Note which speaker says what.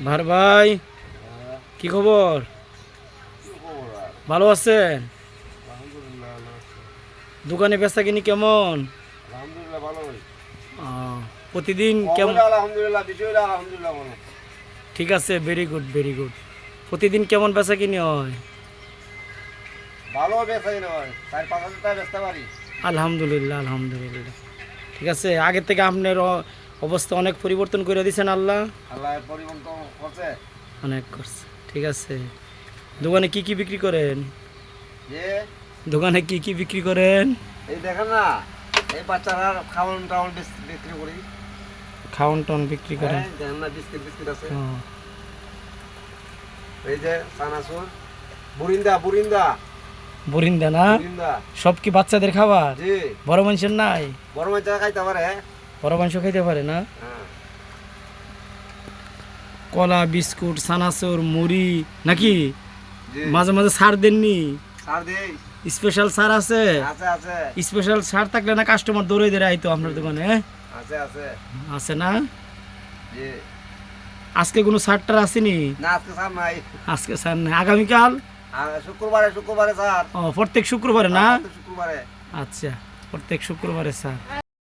Speaker 1: ভার ভাই, কি খবর? ভালো আছেন? দোকানে বেচা কিনি কেমন? প্রতিদিন কেমন? ঠিক আছে, ভেরি গুড ভেরি গুড। প্রতিদিন কেমন বেচা কিনি হয়? আলহামদুলিল্লাহ আলহামদুলিল্লাহ। ঠিক আছে, আগের থেকে আপনার অবস্থা অনেক পরিবর্তন করে দিয়েছেন আল্লাহ। অনেক করছে। ঠিক আছে, দোকানে কি কি বিক্রি করেন? দোকানে কি কি বিক্রি করেন?
Speaker 2: এই দেখেন না, এই বাচ্চারা খাওয়ান টাউন বিক্রি করি।
Speaker 1: খাওয়ান টাউন বিক্রি করেন?
Speaker 2: দেখেন না, বিস্কিট বিস্কিট আছে।
Speaker 1: ও,
Speaker 2: এই যে চানাচুর, বুরিন্দা বুরিন্দা
Speaker 1: বরিন্দা না?
Speaker 2: বুরিন্দা।
Speaker 1: সব কি বাচ্চাদের খাবার?
Speaker 2: জি,
Speaker 1: বড় মানুষের নাই?
Speaker 2: বড় বাচ্চা খাইতে পারে।
Speaker 1: বড় মানুষ খাইতে পারে না?
Speaker 2: হ্যাঁ।
Speaker 1: কলা, বিস্কুট, সানাসুর, মুড়ি নাকি?
Speaker 2: জি,
Speaker 1: মাঝে মাঝে ছাড় দেননি?
Speaker 2: ছাড় দেই।
Speaker 1: স্পেশাল ছাড় আছে?
Speaker 2: আছে আছে
Speaker 1: স্পেশাল ছাড় থাকলে না কাস্টমার দৌড়ে দৌড়ে আইতো আপনার দোকানে?
Speaker 2: আছে আছে।
Speaker 1: আছে না?
Speaker 2: জি,
Speaker 1: আজকে কোনো ছাড়টার আসেনি?
Speaker 2: না আজকে ছাড় নাই।
Speaker 1: আজকে ছাড় নেই, আগামীকাল?
Speaker 2: আর শুক্রবারে শুক্রবারে ছাড়।
Speaker 1: ও, প্রত্যেক শুক্রবারে না?
Speaker 2: শুক্রবারে।
Speaker 1: আচ্ছা, প্রত্যেক শুক্রবারে স্যার।